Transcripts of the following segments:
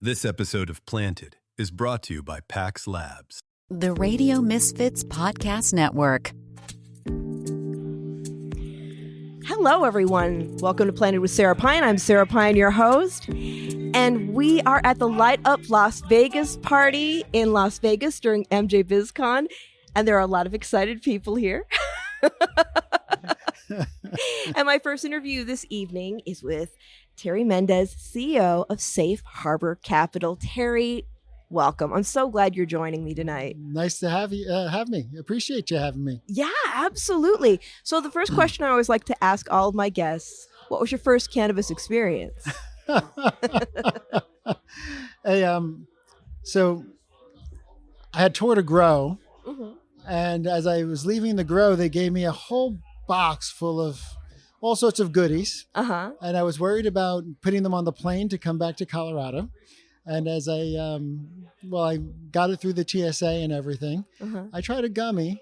This episode of Planted is brought to you by Pax Labs. The Radio Misfits Podcast Network. Hello, everyone. Welcome to Planted with Sarah Pine. I'm Sarah Pine, your host. And we are at the Light Up Las Vegas party in Las Vegas during MJBizCon. And there are a lot of excited people here. And my first interview this evening is with Terry Mendez, CEO of Safe Harbor Capital. Terry, welcome. I'm so glad you're joining me tonight. Nice to have you. Have me. Appreciate you having me. Yeah, absolutely. So the first question I always like to ask all of my guests: what was your first cannabis experience? So I had toured a grow, Mm-hmm. and as I was leaving the grow, they gave me a whole box full of all sorts of goodies. Uh-huh. And I was worried about putting them on the plane to come back to Colorado. And as I got it through the TSA and everything, Uh-huh. I tried a gummy.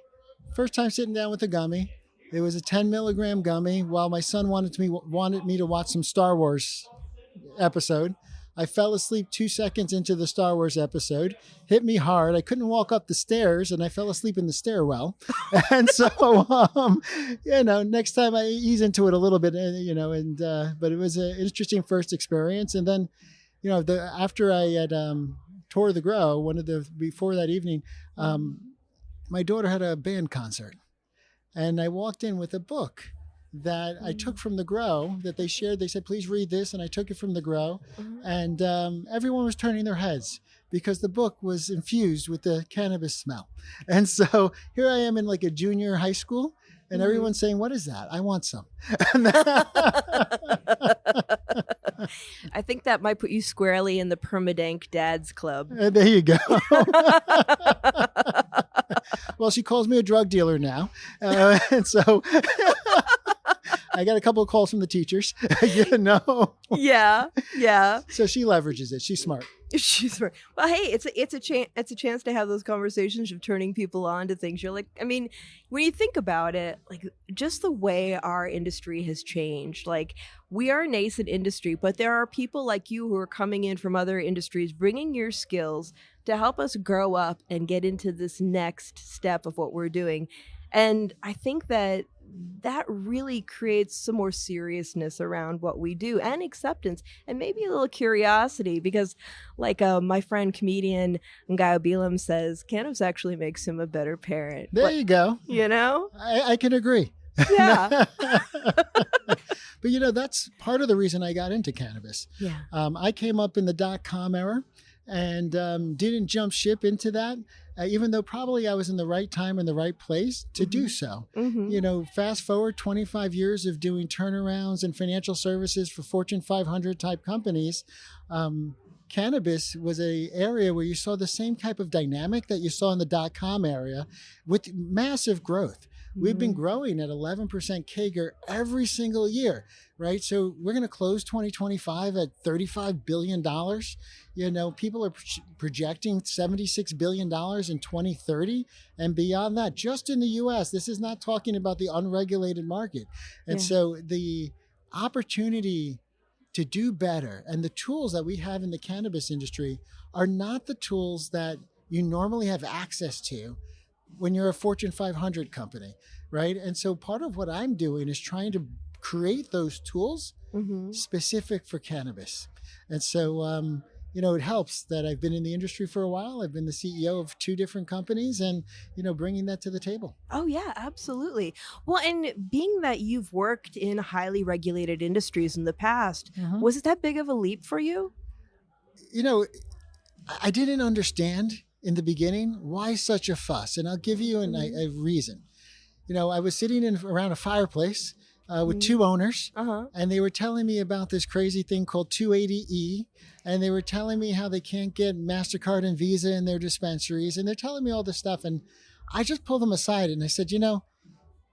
First time sitting down with a gummy. It was a 10 milligram gummy while my son wanted me to watch some Star Wars episode. I fell asleep 2 seconds into the Star Wars episode, hit me hard. I couldn't walk up the stairs and I fell asleep in the stairwell. And so, next time I ease into it a little bit, but it was an interesting first experience. And then, after I had toured the grow, before that evening, my daughter had a band concert, and I walked in with a book that I took from the grow that they shared. They said, please read this. And I took it from the grow, and everyone was turning their heads because the book was infused with the cannabis smell. And so here I am in like a junior high school, and everyone's saying, what is that? I want some. I think that might put you squarely in the Permadank Dads Club. There you go. Well, she calls me a drug dealer now. And so I got a couple of calls from the teachers, Yeah. So she leverages it. She's smart. She's right. Well, hey, it's a chance to have those conversations of turning people on to things. You're like, I mean, when you think about it, like just the way our industry has changed, like we are a nascent industry, but there are people like you who are coming in from other industries, bringing your skills to help us grow up and get into this next step of what we're doing. And I think that really creates some more seriousness around what we do and acceptance and maybe a little curiosity because like my friend comedian Ngaio Bilam says, cannabis actually makes him a better parent. There you go. I can agree. Yeah. But that's part of the reason I got into cannabis. Yeah. I came up in the .com era and didn't jump ship into that. Even though probably I was in the right time and the right place to do so. Mm-hmm. Fast forward 25 years of doing turnarounds and financial services for Fortune 500 type companies. Cannabis was an area where you saw the same type of dynamic that you saw in the .com area with massive growth. We've been growing at 11% CAGR every single year, right? So we're going to close 2025 at $35 billion. People are projecting $76 billion in 2030 and beyond that, just in the US. This is not talking about the unregulated market. And so the opportunity to do better and the tools that we have in the cannabis industry are not the tools that you normally have access to when you're a Fortune 500 company, right? And so part of what I'm doing is trying to create those tools specific for cannabis. And so, it helps that I've been in the industry for a while. I've been the CEO of 2 different companies and, bringing that to the table. Oh, yeah, absolutely. Well, and being that you've worked in highly regulated industries in the past, was it that big of a leap for you? I didn't understand in the beginning why such a fuss. And I'll give you a reason. I was sitting around a fireplace with 2 owners, and they were telling me about this crazy thing called 280E, and they were telling me how they can't get MasterCard and Visa in their dispensaries, and they're telling me all this stuff, and I just pulled them aside, and I said,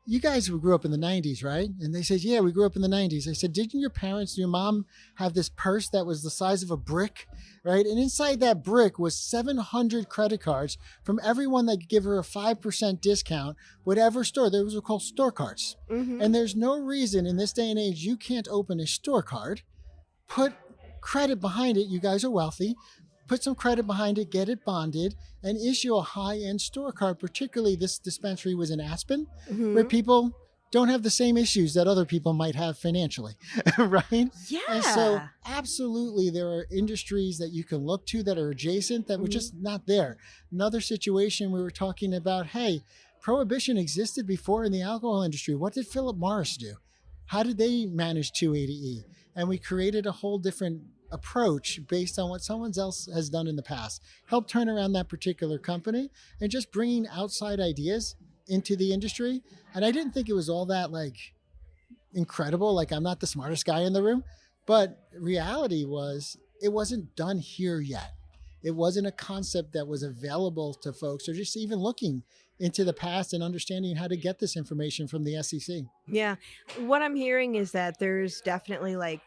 you guys grew up in the 90s, right? And they said, yeah, we grew up in the 90s. I said, didn't your mom have this purse that was the size of a brick, right? And inside that brick was 700 credit cards from everyone that could give her a 5% discount, whatever store. Those were called store cards. And there's no reason in this day and age you can't open a store card, put credit behind it. You guys are wealthy. Put some credit behind it, get it bonded, and issue a high-end store card. Particularly, this dispensary was in Aspen, where people don't have the same issues that other people might have financially, right? Yeah. And so absolutely there are industries that you can look to that are adjacent that were just not there. Another situation we were talking about, hey, prohibition existed before in the alcohol industry. What did Philip Morris do? How did they manage 280E? And we created a whole different approach based on what someone else has done in the past. Help turn around that particular company and just bringing outside ideas into the industry. And I didn't think it was all that like incredible. Like I'm not the smartest guy in the room, but reality was it wasn't done here yet. It wasn't a concept that was available to folks or just even looking into the past and understanding how to get this information from the SEC. Yeah. What I'm hearing is that there's definitely like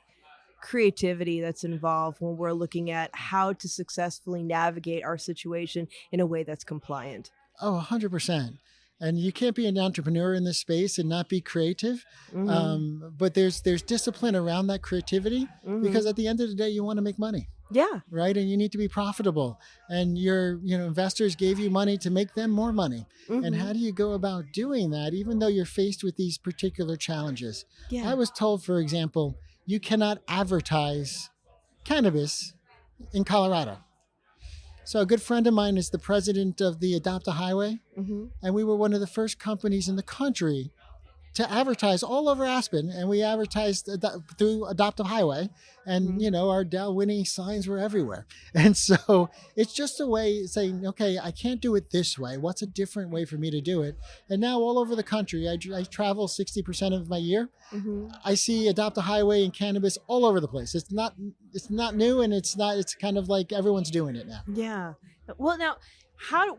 creativity that's involved when we're looking at how to successfully navigate our situation in a way that's compliant. Oh, 100%. And you can't be an entrepreneur in this space and not be creative. But there's discipline around that creativity because at the end of the day, you want to make money. Yeah. Right. And you need to be profitable. And your investors gave you money to make them more money. And how do you go about doing that, even though you're faced with these particular challenges? Yeah. I was told, for example, you cannot advertise cannabis in Colorado. So a good friend of mine is the president of the Adopt a Highway. And we were one of the first companies in the country to advertise all over Aspen. And we advertised through Adopt a Highway. And, our Dow-winning signs were everywhere. And so it's just a way of saying, okay, I can't do it this way. What's a different way for me to do it? And now all over the country, I travel 60% of my year. I see Adopt a Highway and cannabis all over the place. It's not new, and it's kind of like everyone's doing it now. Yeah. Well, now,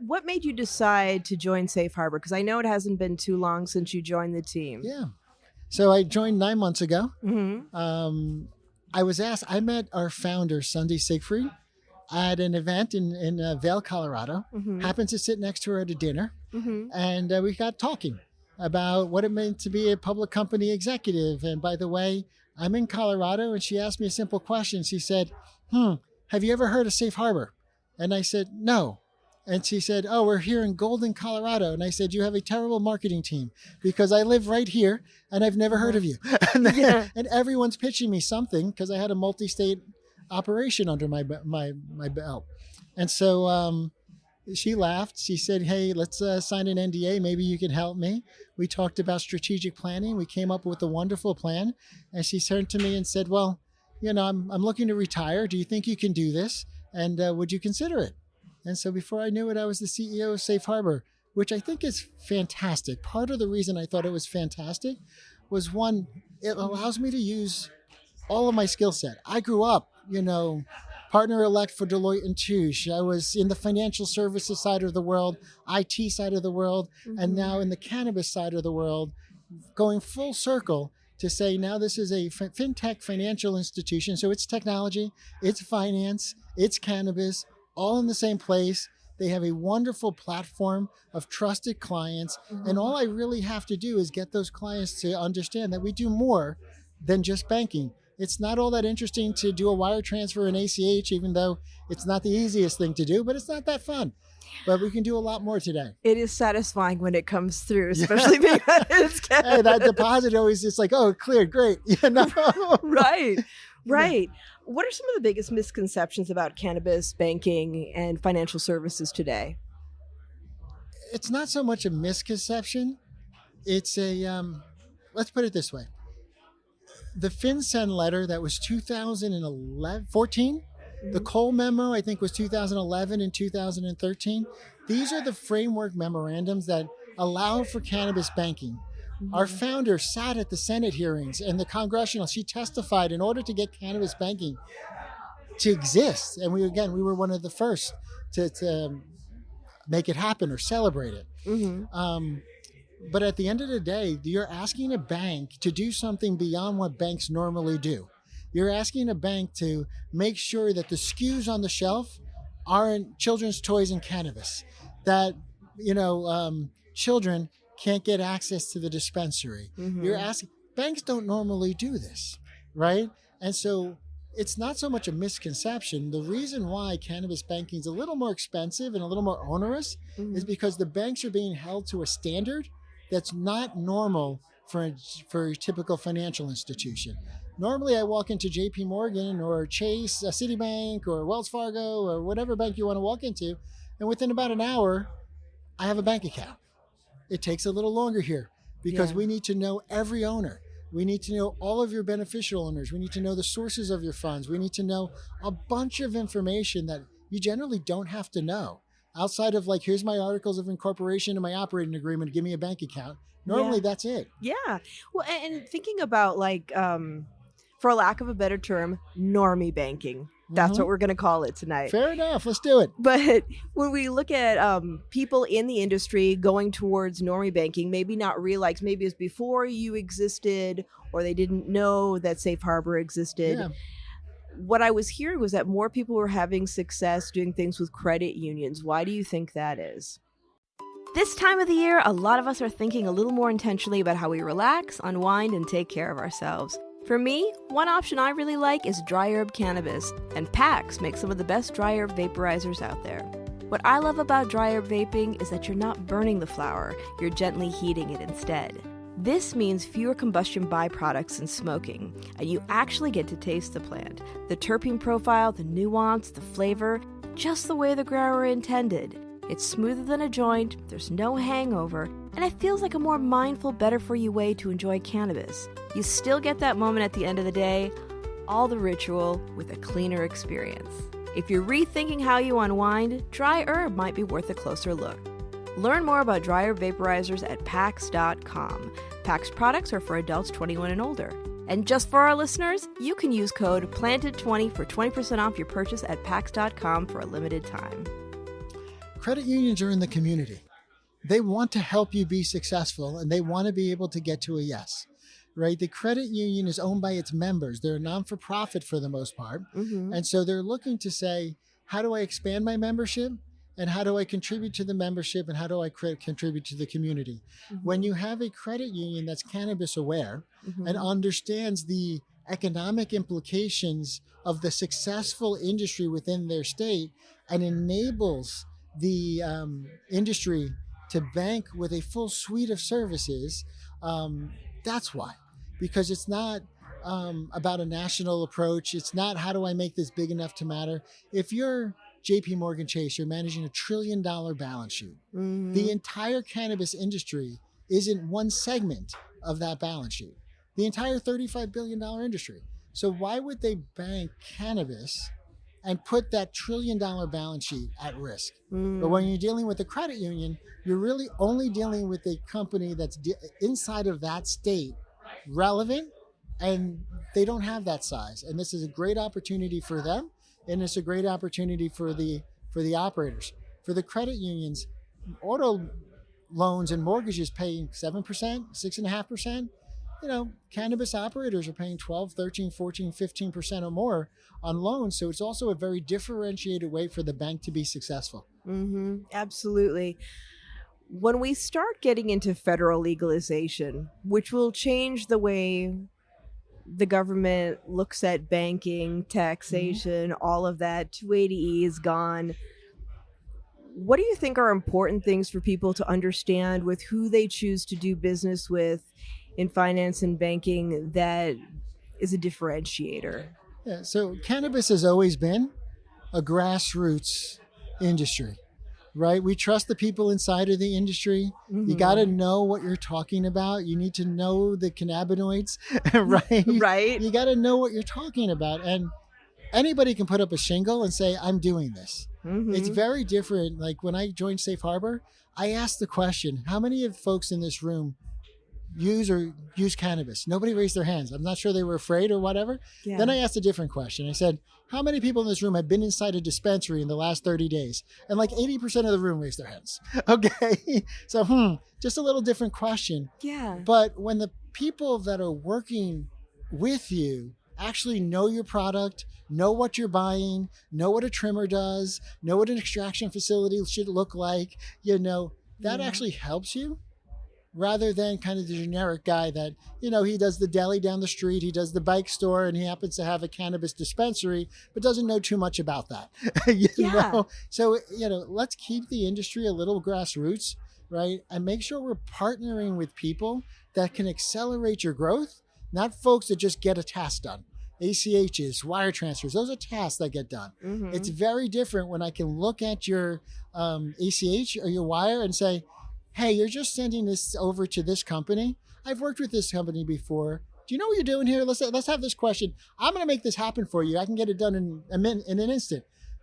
what made you decide to join Safe Harbor? Because I know it hasn't been too long since you joined the team. Yeah. So I joined 9 months ago. I was asked, I met our founder, Sunday Siegfried, at an event in Vail, Colorado. Happened to sit next to her at a dinner. And we got talking about what it meant to be a public company executive. And by the way, I'm in Colorado, and she asked me a simple question. She said, have you ever heard of Safe Harbor? And I said, no. And she said, oh, we're here in Golden, Colorado. And I said, you have a terrible marketing team because I live right here and I've never heard of you. And everyone's pitching me something because I had a multi-state operation under my belt. And so she laughed. She said, hey, let's sign an NDA. Maybe you can help me. We talked about strategic planning. We came up with a wonderful plan. And she turned to me and said, well, I'm looking to retire. Do you think you can do this? And would you consider it? And so before I knew it, I was the CEO of Safe Harbor, which I think is fantastic. Part of the reason I thought it was fantastic was, one, it allows me to use all of my skill set. I grew up, partner-elect for Deloitte and Touche. I was in the financial services side of the world, IT side of the world, and now in the cannabis side of the world, going full circle to say now this is a fintech financial institution. So it's technology, it's finance, it's cannabis, all in the same place. They have a wonderful platform of trusted clients. And all I really have to do is get those clients to understand that we do more than just banking. It's not all that interesting to do a wire transfer in ACH, even though it's not the easiest thing to do, but it's not that fun. But we can do a lot more today. It is satisfying when it comes through, especially because it's cannabis. Hey, that deposit always is like, oh, cleared, great. Right. What are some of the biggest misconceptions about cannabis, banking, and financial services today? It's not so much a misconception. It's let's put it this way. The FinCEN letter that was 2014, the Cole memo, I think, was 2011 and 2013. These are the framework memorandums that allow for cannabis banking. Our founder sat at the Senate hearings and the congressional. She testified in order to get cannabis banking to exist. And we were one of the first to make it happen or celebrate it. But at the end of the day, you're asking a bank to do something beyond what banks normally do. You're asking a bank to make sure that the SKUs on the shelf aren't children's toys and cannabis, that children can't get access to the dispensary. You're asking, banks don't normally do this, right? And so it's not so much a misconception. The reason why cannabis banking is a little more expensive and a little more onerous is because the banks are being held to a standard that's not normal for a typical financial institution. Normally, I walk into JP Morgan or Chase, Citibank or Wells Fargo or whatever bank you want to walk into, and within about an hour, I have a bank account. It takes a little longer here because we need to know every owner. We need to know all of your beneficial owners. We need to know the sources of your funds. We need to know a bunch of information that you generally don't have to know. Outside of like, here's my articles of incorporation and my operating agreement, give me a bank account. Normally that's it. Yeah. Well, and thinking about like, for lack of a better term, normie banking. That's what we're going to call it tonight. Fair enough. Let's do it. But when we look at people in the industry going towards normie banking, maybe not realize, maybe it's before you existed or they didn't know that Safe Harbor existed. Yeah. What I was hearing was that more people were having success doing things with credit unions. Why do you think that is? This time of the year, a lot of us are thinking a little more intentionally about how we relax, unwind, and take care of ourselves. For me, one option I really like is dry herb cannabis, and PAX makes some of the best dry herb vaporizers out there. What I love about dry herb vaping is that you're not burning the flower, you're gently heating it instead. This means fewer combustion byproducts than smoking, and you actually get to taste the plant. The terpene profile, the nuance, the flavor, just the way the grower intended. It's smoother than a joint, there's no hangover, and it feels like a more mindful, better-for-you way to enjoy cannabis. You still get that moment at the end of the day, all the ritual with a cleaner experience. If you're rethinking how you unwind, dry herb might be worth a closer look. Learn more about dry herb vaporizers at PAX.com. PAX products are for adults 21 and older. And just for our listeners, you can use code PLANTED20 for 20% off your purchase at PAX.com for a limited time. Credit unions are in the community. They want to help you be successful, and they want to be able to get to a yes, right? The credit union is owned by its members. They're a non-for-profit for the most part. And so they're looking to say, how do I expand my membership? And how do I contribute to the membership? And how do I contribute to the community? When you have a credit union that's cannabis aware and understands the economic implications of the successful industry within their state and enables the industry to bank with a full suite of services, that's why. Because it's not about a national approach. It's not how do I make this big enough to matter. If you're JP Morgan Chase, you're managing $1 trillion balance sheet. The entire cannabis industry isn't one segment of that balance sheet. The entire $35 billion industry. So why would they bank cannabis and put that $1 trillion balance sheet at risk? But when you're dealing with a credit union, you're really only dealing with a company that's inside of that state relevant, and they don't have that size. And this is a great opportunity for them, and it's a great opportunity for the operators. For the credit unions, auto loans and mortgages paying 7%, 6.5%. You know, cannabis operators are paying 12, 13, 14, 15% or more on loans. So it's also a very differentiated way for the bank to be successful. Absolutely. When we start getting into federal legalization, which will change the way the government looks at banking, taxation, all of that, 280E is gone. What do you think are important things for people to understand with who they choose to do business with in finance and banking that is a differentiator? Yeah, so cannabis has always been a grassroots industry, right? We trust the people inside of the industry. You got to know what you're talking about. You need to know the cannabinoids, right? Right. You got to know what you're talking about. And anybody can put up a shingle and say, I'm doing this. It's very different. Like when I joined Safe Harbor, I asked the question, how many of folks in this room use cannabis? Nobody raised their hands. I'm not sure they were afraid or whatever. Yeah. Then I asked a different question. I said, how many people in this room have been inside a dispensary in the last 30 days? And like 80% of the room raised their hands. Okay. So, just a little different question. Yeah. But when the people that are working with you actually know your product, know what you're buying, know what a trimmer does, know what an extraction facility should look like, that actually helps you. rather than kind of the generic guy that, he does the deli down the street, he does the bike store, and he happens to have a cannabis dispensary, but doesn't know too much about that. So, let's keep the industry a little grassroots, right? And make sure we're partnering with people that can accelerate your growth, not folks that just get a task done. ACHs, wire transfers, those are tasks that get done. Mm-hmm. It's very different when I can look at your ACH or your wire and say, hey, you're just sending this over to this company. I've worked with this company before. Do you know what you're doing here? Let's have this question. I'm going to make this happen for you. I can get it done in an instant.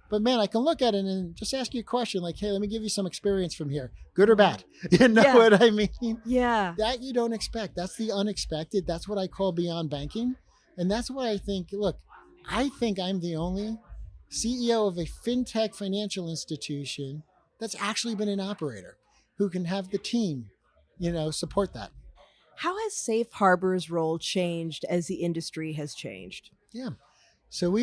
But man, I can look at it and just ask you a question like, hey, let me give you some experience from here. Good or bad? You know what I mean? Yeah. That you don't expect. That's the unexpected. That's what I call beyond banking. And that's why I think I'm the only CEO of a fintech financial institution that's actually been an operator who can have the team, support that. How has Safe Harbor's role changed as the industry has changed? Yeah. So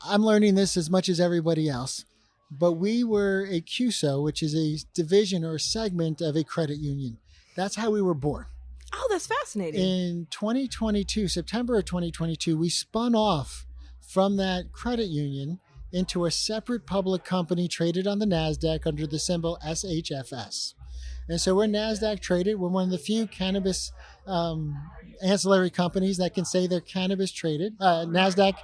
I'm learning this as much as everybody else, but we were a CUSO, which is a division or a segment of a credit union. That's how we were born. Oh, that's fascinating. In 2022, September of 2022, we spun off from that credit union into a separate public company traded on the NASDAQ under the symbol SHFS. And so we're NASDAQ traded. We're one of the few cannabis ancillary companies that can say they're cannabis traded, NASDAQ,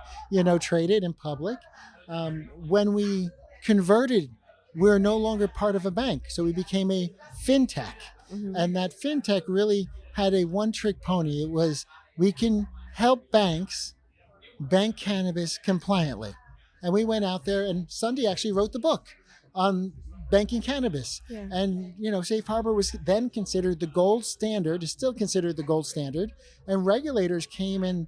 traded in public. When we converted, we're no longer part of a bank. So we became a fintech. Mm-hmm. And that fintech really had a one-trick pony. It was, we can help banks bank cannabis compliantly. And we went out there, and Sunday actually wrote the book on banking cannabis. Yeah. And, Safe Harbor was then considered the gold standard, is still considered the gold standard. And regulators came and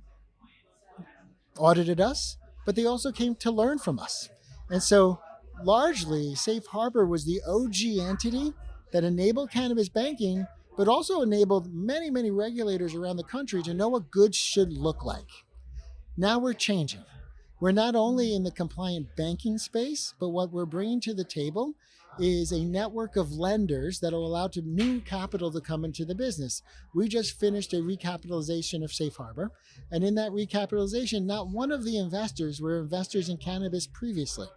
audited us, but they also came to learn from us. And so largely, Safe Harbor was the OG entity that enabled cannabis banking, but also enabled many, many regulators around the country to know what goods should look like. Now we're changing. We're not only in the compliant banking space, but what we're bringing to the table is a network of lenders that will allow new capital to come into the business. We just finished a recapitalization of Safe Harbor. And in that recapitalization, not one of the investors were investors in cannabis previously.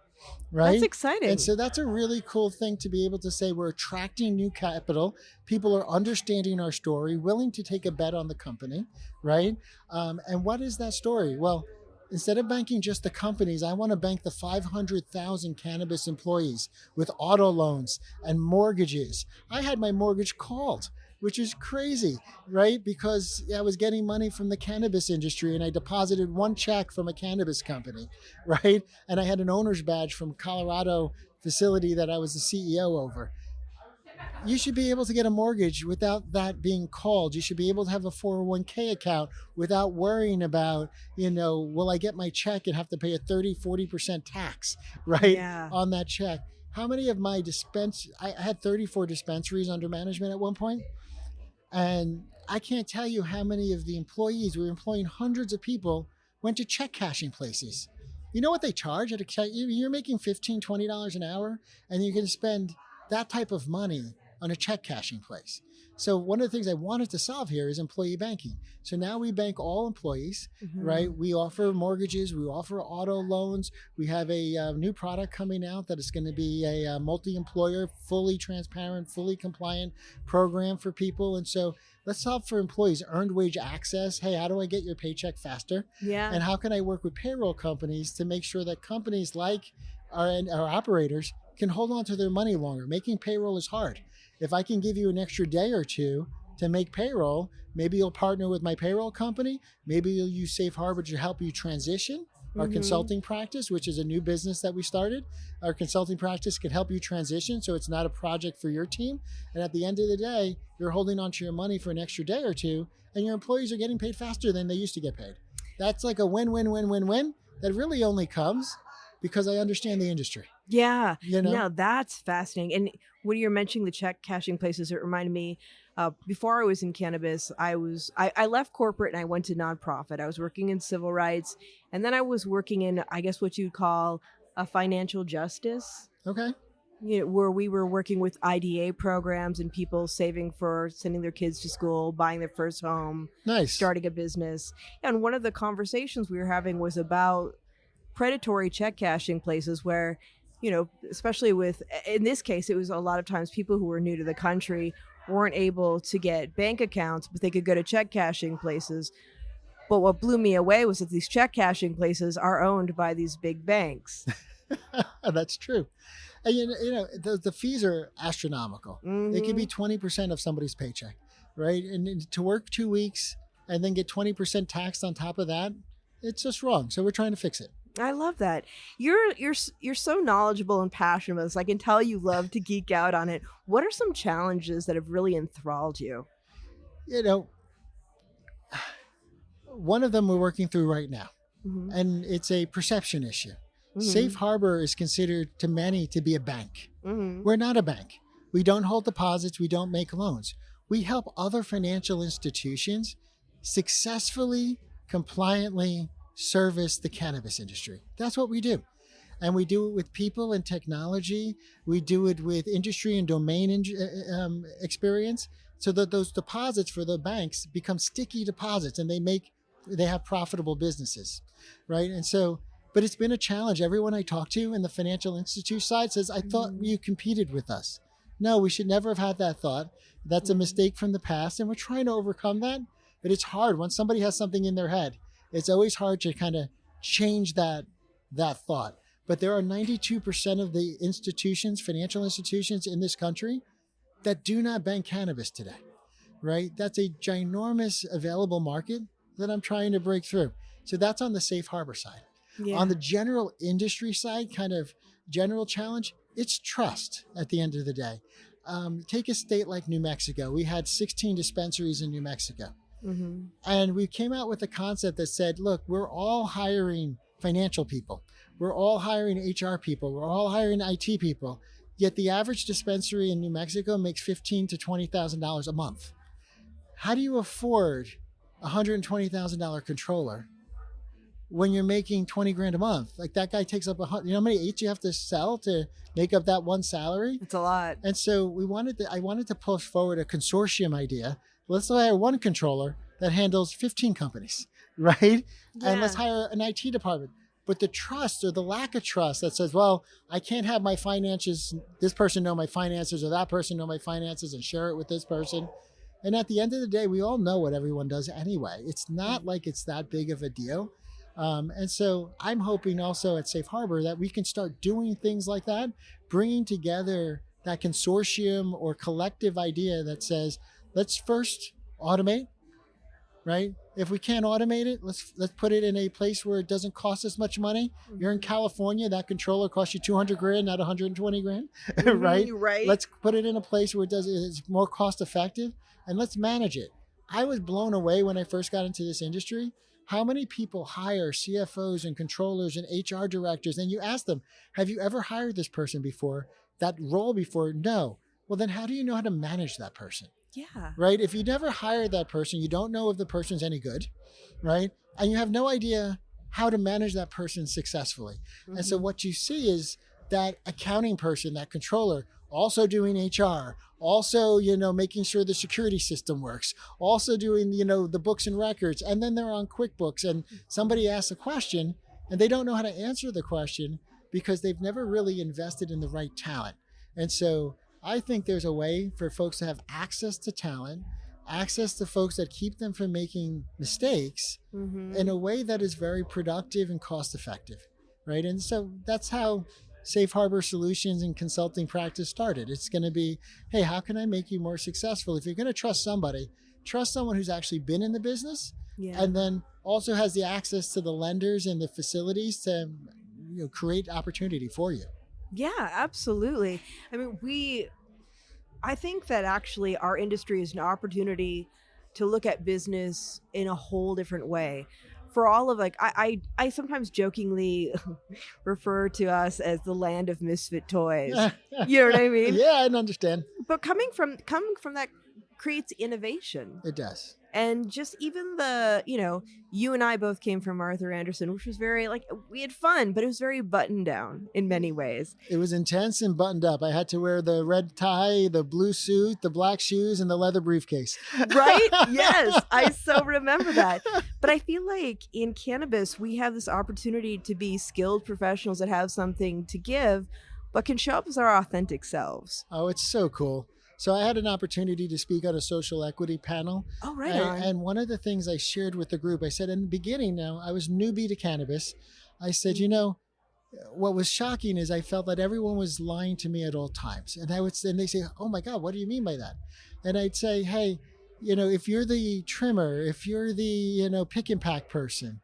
Right? That's exciting. And so that's a really cool thing to be able to say we're attracting new capital. People are understanding our story, willing to take a bet on the company, right? And what is that story? Well, instead of banking just the companies, I want to bank the 500,000 cannabis employees with auto loans and mortgages. I had my mortgage called, which is crazy, right? Because I was getting money from the cannabis industry and I deposited one check from a cannabis company, right? And I had an owner's badge from Colorado facility that I was the CEO over. You should be able to get a mortgage without that being called. You should be able to have a 401k account without worrying about, will I get my check and have to pay a 30-40% tax, right? Yeah. On that check. How many of my I had 34 dispensaries under management at one point. And I can't tell you how many of the employees, we were employing hundreds of people, went to check cashing places. You know what they charge at a check? You're making $15, $20 an hour, and you're going to spend that type of money on a check cashing place. So one of the things I wanted to solve here is employee banking. So now we bank all employees, mm-hmm. right? We offer mortgages, we offer auto loans. We have a new product coming out that is going to be a multi-employer, fully transparent, fully compliant program for people. And so let's solve for employees, earned wage access. Hey, how do I get your paycheck faster? Yeah. And how can I work with payroll companies to make sure that companies like our operators can hold on to their money longer? Making payroll is hard. If I can give you an extra day or two to make payroll, maybe you'll partner with my payroll company. Maybe you'll use Safe Harbor to help you transition. Our mm-hmm. consulting practice, which is a new business that we started. Our consulting practice can help you transition so it's not a project for your team. And at the end of the day, you're holding on to your money for an extra day or two, and your employees are getting paid faster than they used to get paid. That's like a win-win-win-win-win that really only comes because I understand the industry. Yeah. No, that's fascinating. And when you're mentioning the check cashing places, it reminded me, before I was in cannabis, I left corporate and I went to nonprofit. I was working in civil rights, and then I was working in, I guess what you'd call a financial justice. Okay. where we were working with IDA programs and people saving for sending their kids to school, buying their first home, Nice. starting a business. And one of the conversations we were having was about predatory check cashing places where, especially in this case, it was a lot of times people who were new to the country weren't able to get bank accounts, but they could go to check cashing places. But what blew me away was that these check cashing places are owned by these big banks. That's true. And the fees are astronomical. Mm-hmm. They could be 20% of somebody's paycheck, right? And to work 2 weeks and then get 20% taxed on top of that, it's just wrong. So we're trying to fix it. I love that. You're so knowledgeable and passionate about this. I can tell you love to geek out on it. What are some challenges that have really enthralled you? One of them we're working through right now, Mm-hmm. and it's a perception issue. Mm-hmm. Safe Harbor is considered to many to be a bank. Mm-hmm. We're not a bank. We don't hold deposits. We don't make loans. We help other financial institutions successfully, compliantly service the cannabis industry. That's what we do. And we do it with people and technology. We do it with industry and domain experience, so that those deposits for the banks become sticky deposits and they have profitable businesses, right? And so, but it's been a challenge. Everyone I talk to in the financial institute side says, I thought you competed with us. No, we should never have had that thought. That's a mistake from the past, and we're trying to overcome that. But it's hard. Once somebody has something in their head, it's always hard to kind of change that thought. But there are 92% of the institutions, financial institutions in this country, that do not bank cannabis today, right? That's a ginormous available market that I'm trying to break through. So that's on the safe harbor side. Yeah. On the general industry side, kind of general challenge, it's trust at the end of the day. Take a state like New Mexico. We had 16 dispensaries in New Mexico. Mm-hmm. And we came out with a concept that said, look, we're all hiring financial people. We're all hiring HR people. We're all hiring IT people. Yet the average dispensary in New Mexico makes $15,000 to $20,000 a month. How do you afford a $120,000 controller when you're making $20,000 a month? Like, that guy takes up you know how many eights you have to sell to make up that one salary? It's a lot. And so I wanted to push forward a consortium idea. Let's hire one controller that handles 15 companies, right? Yeah. And let's hire an IT department. But the trust or the lack of trust that says, well, I can't have my finances, this person know my finances or that person know my finances and share it with this person. And at the end of the day, we all know what everyone does anyway. It's not like it's that big of a deal. And so I'm hoping also at Safe Harbor that we can start doing things like that, bringing together that consortium or collective idea that says, let's first automate, right? If we can't automate it, let's put it in a place where it doesn't cost us much money. You're in California, that controller costs you $200,000, not $120,000, right? Right. Let's put it in a place where it's more cost effective, and let's manage it. I was blown away when I first got into this industry, how many people hire CFOs and controllers and HR directors, and you ask them, have you ever hired this person before, that role before? No. Well, then how do you know how to manage that person? Yeah. Right? If you never hired that person, you don't know if the person's any good, right? And you have no idea how to manage that person successfully. Mm-hmm. And so what you see is that accounting person, that controller, also doing HR, also, making sure the security system works, also doing, the books and records. And then they're on QuickBooks and somebody asks a question and they don't know how to answer the question because they've never really invested in the right talent. And so I think there's a way for folks to have access to talent, access to folks that keep them from making mistakes in a way that is very productive and cost effective, right? And so that's how Safe Harbor Solutions and consulting practice started. It's going to be, hey, how can I make you more successful? If you're going to trust somebody, trust someone who's actually been in the business, and then also has the access to the lenders and the facilities to create opportunity for you. Yeah, absolutely. I mean, I think that actually our industry is an opportunity to look at business in a whole different way. For all of I sometimes jokingly refer to us as the land of misfit toys. You know what I mean? Yeah, I understand. But coming from that creates innovation. It does. And just even the, you and I both came from Arthur Anderson, which was very like, we had fun, but it was very buttoned down in many ways. It was intense and buttoned up. I had to wear the red tie, the blue suit, the black shoes, and the leather briefcase. Right? Yes, I so remember that. But I feel like in cannabis, we have this opportunity to be skilled professionals that have something to give, but can show up as our authentic selves. Oh, it's so cool. So I had an opportunity to speak on a social equity panel. Oh, right on. And one of the things I shared with the group, I said in the beginning now, I was newbie to cannabis. I said, what was shocking is I felt that everyone was lying to me at all times. And they say, oh my God, what do you mean by that? And I'd say, hey, if you're the trimmer, if you're the, pick and pack person,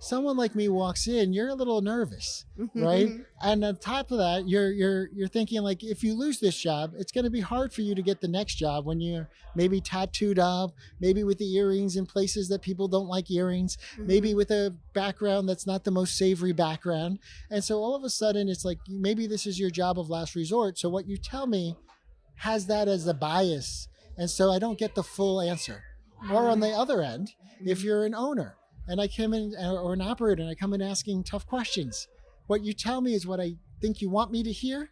someone like me walks in, you're a little nervous, right? And on top of that, you're thinking like, if you lose this job, it's going to be hard for you to get the next job when you're maybe tattooed up, maybe with the earrings in places that people don't like earrings, maybe with a background that's not the most savory background. And so all of a sudden, it's like, maybe this is your job of last resort. So what you tell me has that as a bias. And so I don't get the full answer. Or on the other end, if you're an owner, and I come in, or an operator, and I come in asking tough questions. What you tell me is what I think you want me to hear.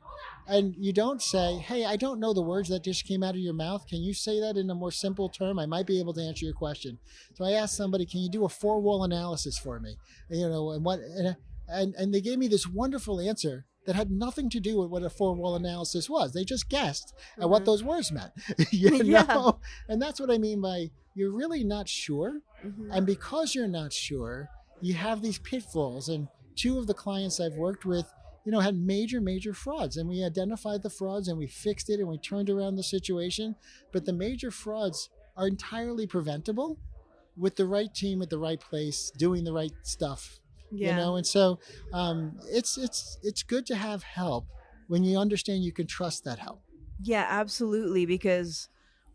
And you don't say, hey, I don't know the words that just came out of your mouth. Can you say that in a more simple term? I might be able to answer your question. So I asked somebody, can you do a 4-wall analysis for me? And they gave me this wonderful answer that had nothing to do with what a 4-wall analysis was. They just guessed at what those words meant. Yeah. And that's what I mean by you're really not sure. And because you're not sure, you have these pitfalls. And 2 of the clients I've worked with, had major frauds. And we identified the frauds and we fixed it and we turned around the situation. But the major frauds are entirely preventable with the right team at the right place, doing the right stuff. Yeah. And so it's good to have help when you understand you can trust that help. Yeah, absolutely. Because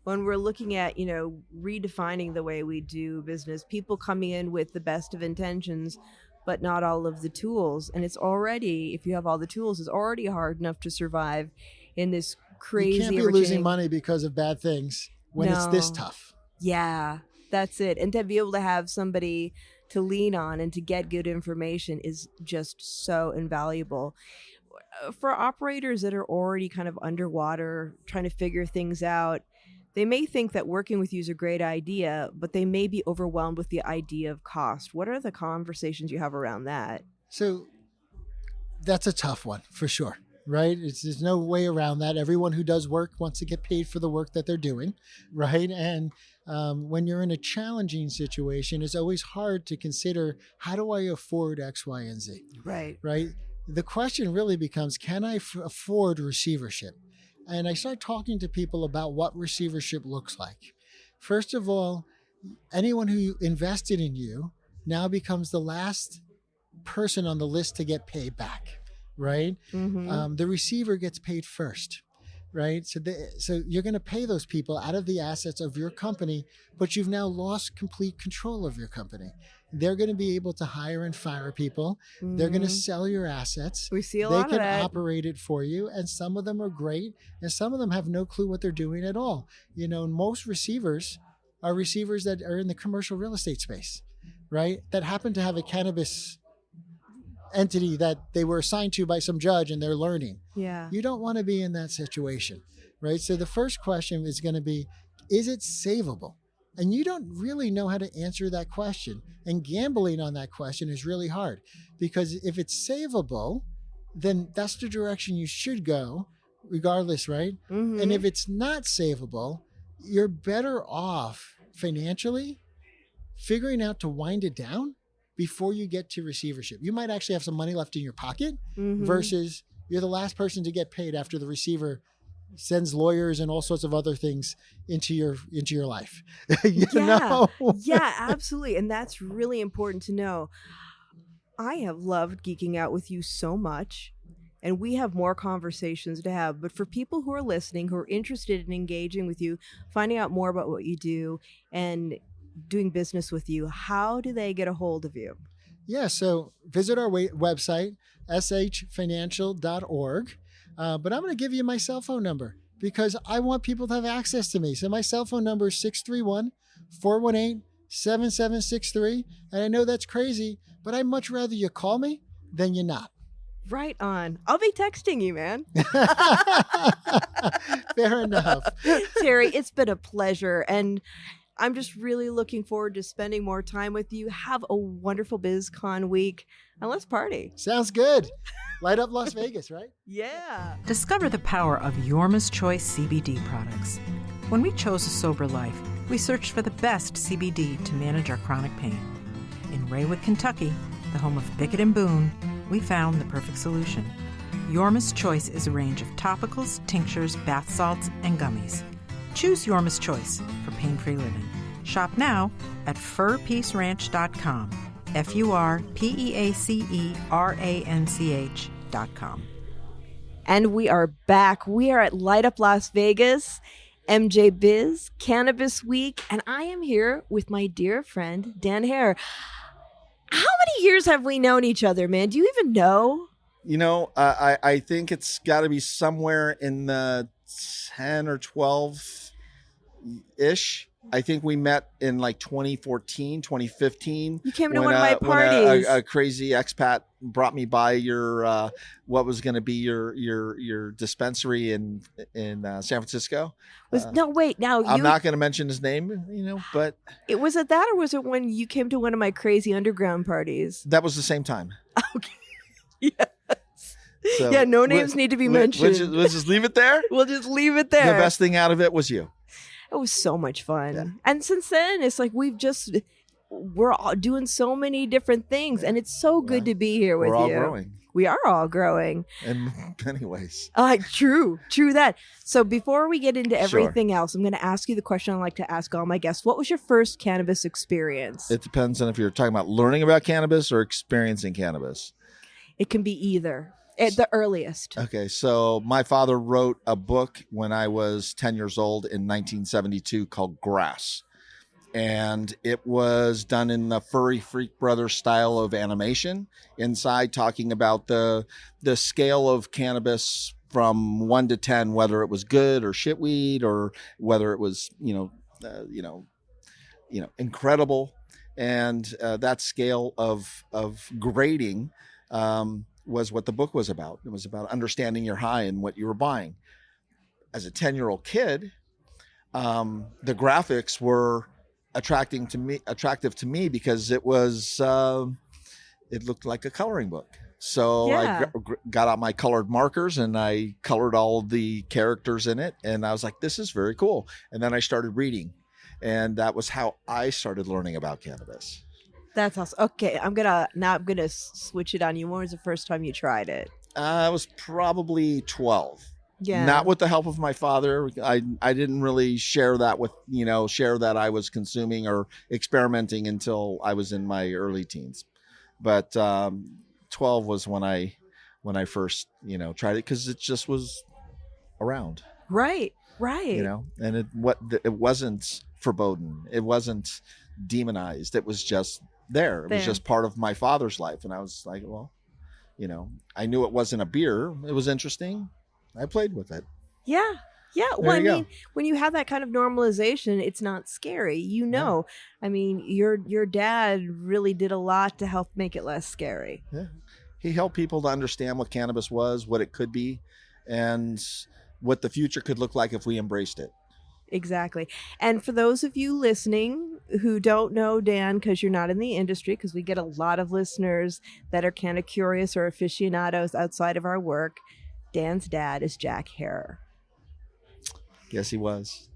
when we're looking at, redefining the way we do business, people coming in with the best of intentions, but not all of the tools. And it's already, if you have all the tools, it's already hard enough to survive in this crazy. You can't be losing money because of bad things when it's this tough. Yeah, that's it. And to be able to have somebody to lean on and to get good information is just so invaluable. For operators that are already kind of underwater, trying to figure things out, they may think that working with you is a great idea, but they may be overwhelmed with the idea of cost. What are the conversations you have around that? So that's a tough one for sure, right? There's no way around that. Everyone who does work wants to get paid for the work that they're doing, right? And when you're in a challenging situation, it's always hard to consider, how do I afford X, Y, and Z? Right. Right? The question really becomes, can I afford receivership? And I start talking to people about what receivership looks like. First of all, anyone who invested in you now becomes the last person on the list to get paid back, right? The receiver gets paid first, right? So you're going to pay those people out of the assets of your company, but you've now lost complete control of your company. They're going to be able to hire and fire people. They're going to sell your assets. We see a lot of that. They can operate it for you. And some of them are great. And some of them have no clue what they're doing at all. Most receivers are receivers that are in the commercial real estate space, right? That happen to have a cannabis entity that they were assigned to by some judge and they're learning. Yeah. You don't want to be in that situation, right? So the first question is going to be, is it savable? And you don't really know how to answer that question. And gambling on that question is really hard, because if it's savable, then that's the direction you should go regardless, right? And if it's not savable, you're better off financially figuring out to wind it down before you get to receivership. You might actually have some money left in your pocket versus you're the last person to get paid after the receiver sends lawyers and all sorts of other things into your life. Yeah, absolutely. And that's really important to know. I have loved geeking out with you so much, and we have more conversations to have. But for people who are listening, who are interested in engaging with you, finding out more about what you do and doing business with you, how do they get a hold of you? Yeah, so visit our website, shfinancial.org. But I'm going to give you my cell phone number because I want people to have access to me. So my cell phone number is 418-7763. And I know that's crazy, but I'd much rather you call me than you not. Right on. I'll be texting you, man. Fair enough. Terry, it's been a pleasure. And I'm just really looking forward to spending more time with you. Have a wonderful BizCon week. And let's party. Sounds good. Light up Las Vegas, right? Yeah. Discover the power of Yorma's Choice CBD products. When we chose a sober life, we searched for the best CBD to manage our chronic pain. In Raywood, Kentucky, the home of Bickett and Boone, we found the perfect solution. Yorma's Choice is a range of topicals, tinctures, bath salts, and gummies. Choose Yorma's Choice for pain-free living. Shop now at furpeaceranch.com. FURPEACERANCH.com. And we are back. We are at Light Up Las Vegas, MJ Biz, Cannabis Week, and I am here with my dear friend, Dan Hare. How many years have we known each other, man? Do you even know? You know, I think it's got to be somewhere in the 10 or 12-ish. I think we met in like 2014, 2015. You came to one of my parties. When a crazy expat brought me by your what was going to be your dispensary in San Francisco. No, wait. Now I'm not going to mention his name, but it was at that, or was it when you came to one of my crazy underground parties? That was the same time. Okay. Yes. So yeah. No names need to be mentioned. We'll just leave it there. We'll just leave it there. The best thing out of it was you. It was so much fun. Yeah. And since then, it's like we're all doing so many different things. And it's so good to be here with you. We're all growing. We are all growing. In many ways. True that. So before we get into everything else, I'm going to ask you the question I like to ask all my guests. What was your first cannabis experience? It depends on if you're talking about learning about cannabis or experiencing cannabis. It can be either. At the earliest. Okay, so my father wrote a book when I was 10 years old in 1972 called Grass. And it was done in the Furry Freak Brothers style of animation inside, talking about the scale of cannabis from 1 to 10, whether it was good or shitweed or whether it was, incredible. And that scale of grading was what the book was about. It was about understanding your high and what you were buying. As a 10-year-old kid, the graphics were attractive to me because it was it looked like a coloring book. So I got out my colored markers and I colored all the characters in it, and I was like, this is very cool. And then I started reading, and that was how I started learning about cannabis. That's awesome. Okay, I'm gonna switch it on you. When was the first time you tried it? I was probably 12. Yeah. Not with the help of my father. I didn't really share that I was consuming or experimenting until I was in my early teens. But 12 was when I first tried it, because it just was around. Right. And it wasn't forbidden. It wasn't demonized. It was just there. It was just part of my father's life. And I was like, well, I knew it wasn't a beer. It was interesting. I played with it. Yeah. Well, I mean, when you have that kind of normalization, it's not scary. I mean, your dad really did a lot to help make it less scary. Yeah. He helped people to understand what cannabis was, what it could be, and what the future could look like if we embraced it. Exactly. And for those of you listening who don't know Dan, because you're not in the industry, because we get a lot of listeners that are kind of curious or aficionados outside of our work, Dan's dad is Jack Hare. Yes, he was.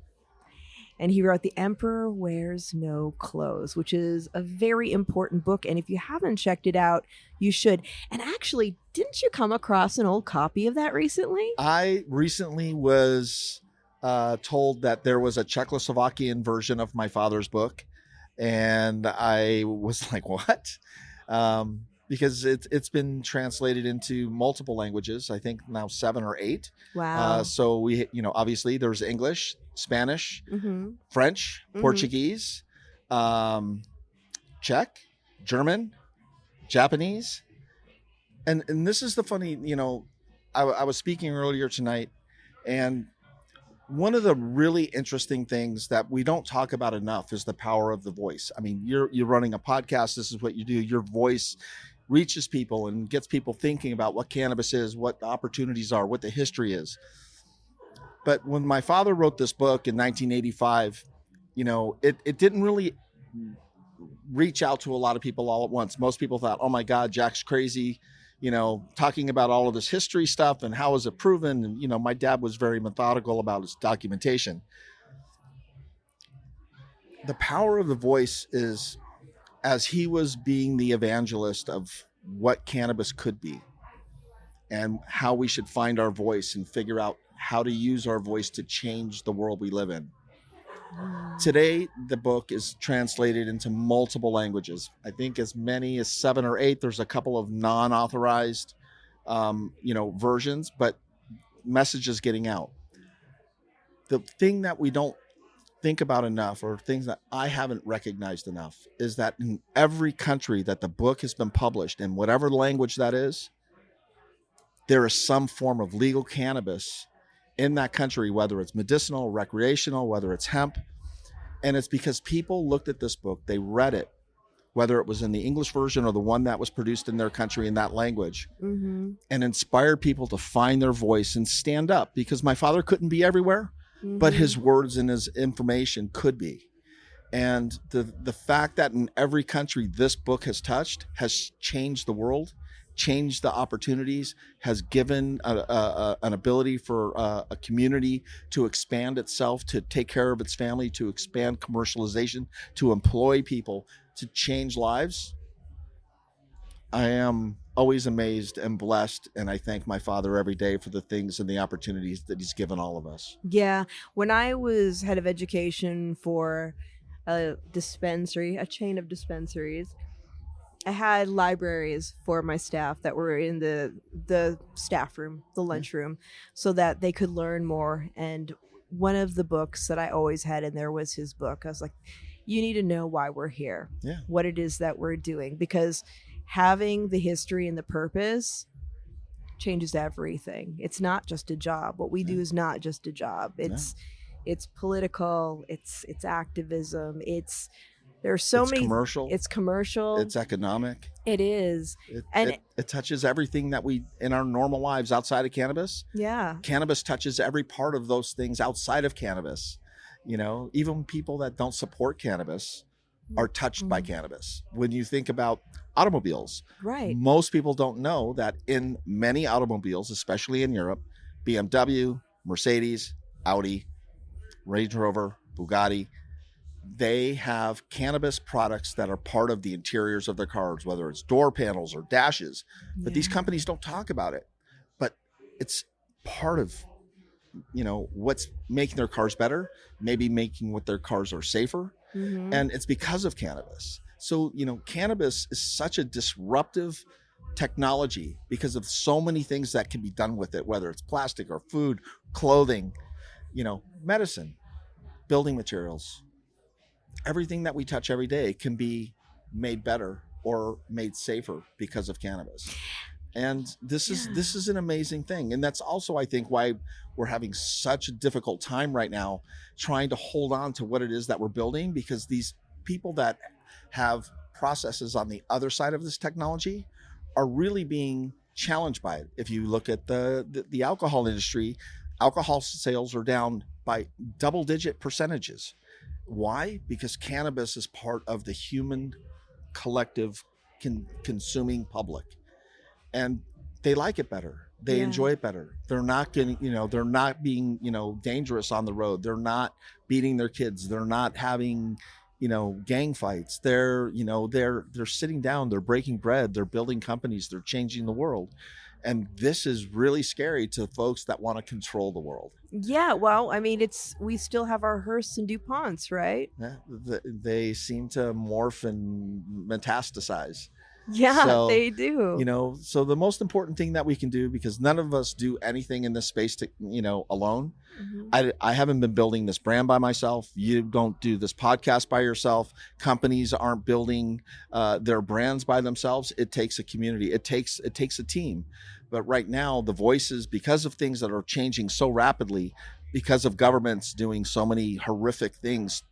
And he wrote The Emperor Wears No Clothes, which is a very important book. And if you haven't checked it out, you should. And actually, didn't you come across an old copy of that recently? I recently was told that there was a Czechoslovakian version of my father's book. And I was like, what? Because it's been translated into multiple languages, I think now 7 or 8. Wow. So we, obviously there's English, Spanish, French, Portuguese, Czech, German, Japanese. And this is the funny, I was speaking earlier tonight, and one of the really interesting things that we don't talk about enough is the power of the voice. I mean, you're running a podcast. This is what you do. Your voice reaches people and gets people thinking about what cannabis is, what the opportunities are, what the history is. But when my father wrote this book in 1985, it didn't really reach out to a lot of people all at once. Most people thought, oh my God, Jack's crazy, talking about all of this history stuff and how is it proven? And, my dad was very methodical about his documentation. The power of the voice is, as he was being the evangelist of what cannabis could be and how we should find our voice and figure out how to use our voice to change the world we live in. Today, the book is translated into multiple languages. I think as many as 7 or 8. There's a couple of non-authorized, versions, but messages getting out. The thing that we don't think about enough, or things that I haven't recognized enough, is that in every country that the book has been published, in whatever language that is, there is some form of legal cannabis in that country, whether it's medicinal, recreational, whether it's hemp. And it's because people looked at this book, they read it, whether it was in the English version or the one that was produced in their country in that language, and inspired people to find their voice and stand up, because my father couldn't be everywhere, but his words and his information could be. And the fact that in every country this book has touched has changed the world, changed the opportunities, has given an ability for a community to expand itself, to take care of its family, to expand commercialization, to employ people, to change lives. I am always amazed and blessed, and I thank my father every day for the things and the opportunities that he's given all of us. Yeah. When I was head of education for a dispensary, a chain of dispensaries, I had libraries for my staff that were in the staff room, the lunchroom, so that they could learn more. And one of the books that I always had in there was his book. I was like, you need to know why we're here, what it is that we're doing, because having the history and the purpose changes everything. It's not just a job. What we do is not just a job. It's political. It's activism. There's many. Commercial. It's commercial. It's economic. It is. It touches everything that we in our normal lives outside of cannabis. Yeah. Cannabis touches every part of those things outside of cannabis. Even people that don't support cannabis are touched by cannabis. When you think about automobiles, right? Most people don't know that in many automobiles, especially in Europe, BMW, Mercedes, Audi, Range Rover, Bugatti, they have cannabis products that are part of the interiors of their cars, whether it's door panels or dashes. But these companies don't talk about it. But it's part of, what's making their cars better, maybe making what their cars are safer. And it's because of cannabis. So, cannabis is such a disruptive technology because of so many things that can be done with it, whether it's plastic or food, clothing, medicine, building materials. Everything that we touch every day can be made better or made safer because of cannabis. And this is an amazing thing. And that's also, I think, why we're having such a difficult time right now trying to hold on to what it is that we're building, because these people that have processes on the other side of this technology are really being challenged by it. If you look at the alcohol industry, alcohol sales are down by double-digit percentages. Why? Because cannabis is part of the human collective consuming public, and they like it better. They enjoy it better. They're not getting, they're not being, dangerous on the road. They're not beating their kids. They're not having, gang fights. They're sitting down. They're breaking bread. They're building companies. They're changing the world. And this is really scary to folks that want to control the world. Yeah, well, I mean, we still have our Hearsts and DuPonts, right? Yeah, they seem to morph and metastasize. Yeah, so, they do. So the most important thing that we can do, because none of us do anything in this space alone. I haven't been building this brand by myself. You don't do this podcast by yourself. Companies aren't building their brands by themselves. It takes a community. It takes a team. But right now, the voices, because of things that are changing so rapidly, because of governments doing so many horrific things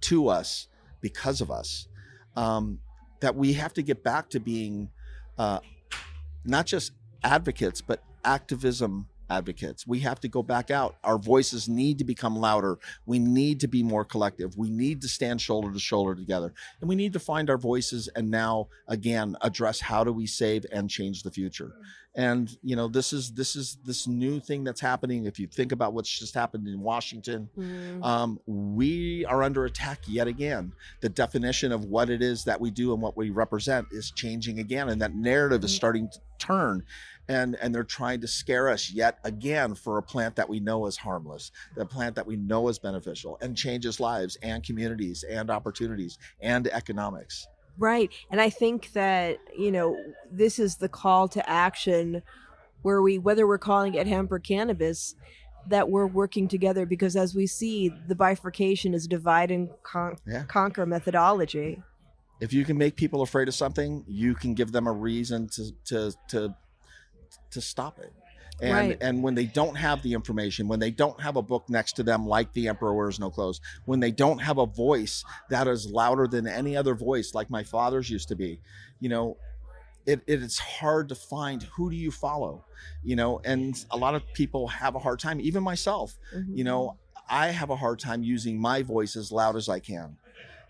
to us, because of us, that we have to get back to being not just advocates, but activism advocates. We have to go back out. Our voices need to become louder. We need to be more collective. We need to stand shoulder to shoulder together. And we need to find our voices and now, again, address how do we save and change the future. And, you know, this is this new thing that's happening. If you think about what's just happened in Washington, we are under attack yet again. The definition of what it is that we do and what we represent is changing again. And that narrative is starting to turn. And they're trying to scare us yet again for a plant that we know is harmless, the plant that we know is beneficial and changes lives and communities and opportunities and economics. Right. And I think that, you know, this is the call to action where whether we're calling it hemp or cannabis, that we're working together, because as we see, the bifurcation is divide and conquer methodology. If you can make people afraid of something, you can give them a reason to stop it. And when they don't have the information, when they don't have a book next to them like The Emperor Wears No Clothes, when they don't have a voice that is louder than any other voice like my father's used to be, you know, it is hard to find who do you follow, you know, and a lot of people have a hard time, even myself. You know, I have a hard time using my voice as loud as I can.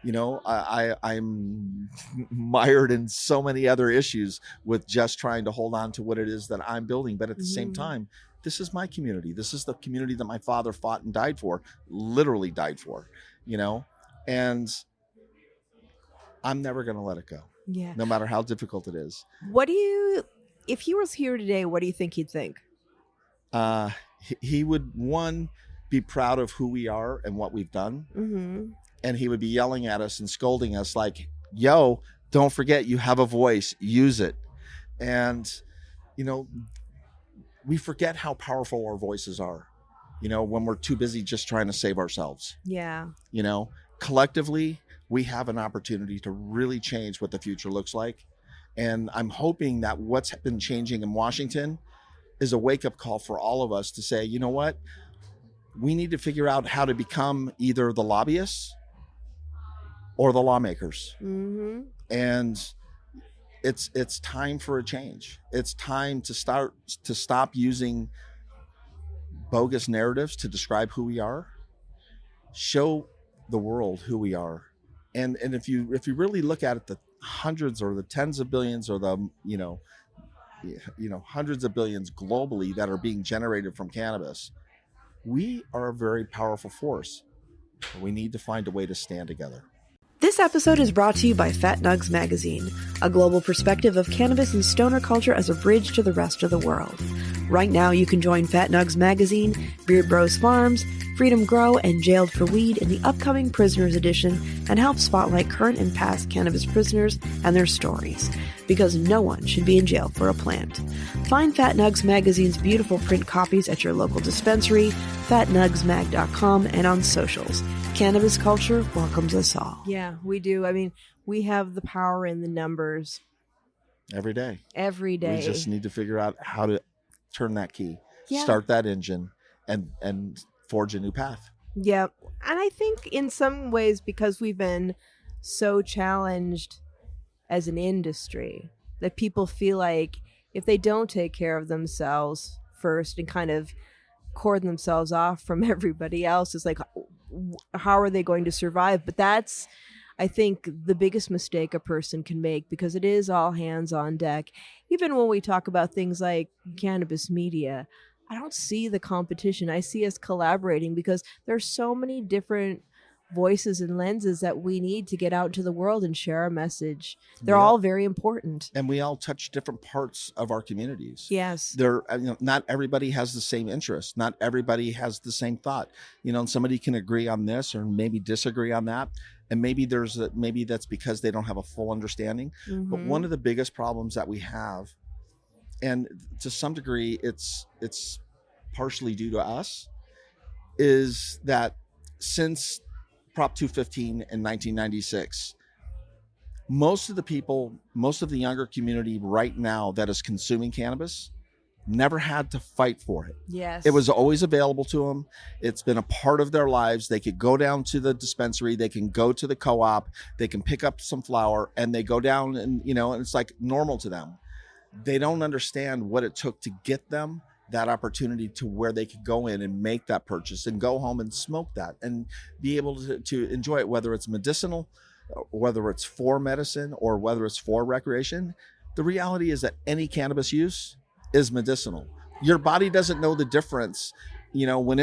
You know, I'm mired in so many other issues with just trying to hold on to what it is that I'm building. But at the same time, this is my community. This is the community that my father fought and died for, literally died for, you know, and I'm never going to let it go. Yeah. No matter how difficult it is. If he was here today, what do you think he'd think? He would, one, be proud of who we are and what we've done. And he would be yelling at us and scolding us like, yo, don't forget you have a voice, use it. And, you know, we forget how powerful our voices are, you know, when we're too busy just trying to save ourselves. Yeah. You know, collectively, we have an opportunity to really change what the future looks like. And I'm hoping that what's been changing in Washington is a wake-up call for all of us to say, you know what? We need to figure out how to become either the lobbyists or the lawmakers. And it's time for a change. It's time to stop using bogus narratives to describe who we are. Show the world who we are. And if you really look at it, the hundreds or the tens of billions or the you know hundreds of billions globally that are being generated from cannabis, we are a very powerful force. We need to find a way to stand together. This episode is brought to you by Fat Nugs Magazine, a global perspective of cannabis and stoner culture as a bridge to the rest of the world. Right now, you can join Fat Nugs Magazine, Beard Bros Farms, Freedom Grow, and Jailed for Weed in the upcoming Prisoners Edition and help spotlight current and past cannabis prisoners and their stories, because no one should be in jail for a plant. Find Fat Nugs Magazine's beautiful print copies at your local dispensary, fatnugsmag.com, and on socials. Cannabis culture welcomes us all. Yeah, we do. I mean, we have the power in the numbers. Every day. Every day. We just need to figure out how to turn that key, start that engine, and forge a new path. Yeah. And I think in some ways, because we've been so challenged as an industry, that people feel like if they don't take care of themselves first and kind of cordon themselves off from everybody else, it's like, how are they going to survive? But that's, I think, the biggest mistake a person can make, because it is all hands on deck. Even when we talk about things like cannabis media, I don't see the competition. I see us collaborating, because there's so many different voices and lenses that we need to get out into the world and share our message. They're all very important. And we all touch different parts of our communities. Yes. Not everybody has the same interest. Not everybody has the same thought. You know, and somebody can agree on this or maybe disagree on that. And maybe maybe that's because they don't have a full understanding. But one of the biggest problems that we have, and to some degree it's partially due to us, is that since Prop 215 in 1996, most of the younger community right now that is consuming cannabis never had to fight for it. Yes. It was always available to them. It's been a part of their lives. They could go down to the dispensary. They can go to the co-op. They can pick up some flower and they go down and, and it's like normal to them. They don't understand what it took to get them that opportunity to where they could go in and make that purchase and go home and smoke that and be able to enjoy it, whether it's medicinal, whether it's for medicine or whether it's for recreation. The reality is that any cannabis use is medicinal. Your body doesn't know the difference, when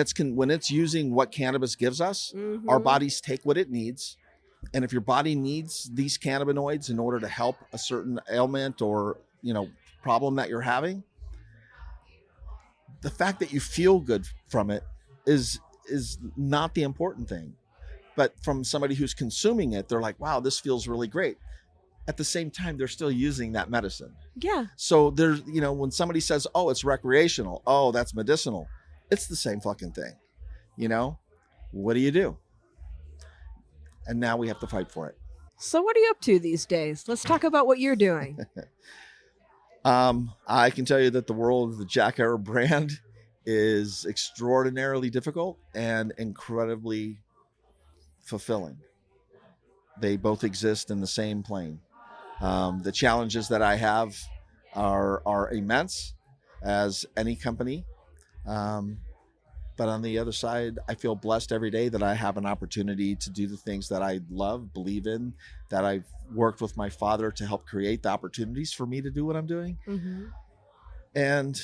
it's using what cannabis gives us. Mm-hmm. Our bodies take what it needs, and if your body needs these cannabinoids in order to help a certain ailment or problem that you're having, the fact that you feel good from it is not the important thing. But from somebody who's consuming it, they're like, wow, this feels really great. At the same time, they're still using that medicine. Yeah. So there's, when somebody says, oh, it's recreational, oh, that's medicinal, it's the same fucking thing. What do you do? And now we have to fight for it. So what are you up to these days? Let's talk about what you're doing. I can tell you that the world of the Jack Herer brand is extraordinarily difficult and incredibly fulfilling. They both exist in the same plane. The challenges that I have are immense, as any company. But on the other side, I feel blessed every day that I have an opportunity to do the things that I love, believe in, that I've worked with my father to help create the opportunities for me to do what I'm doing. Mm-hmm. And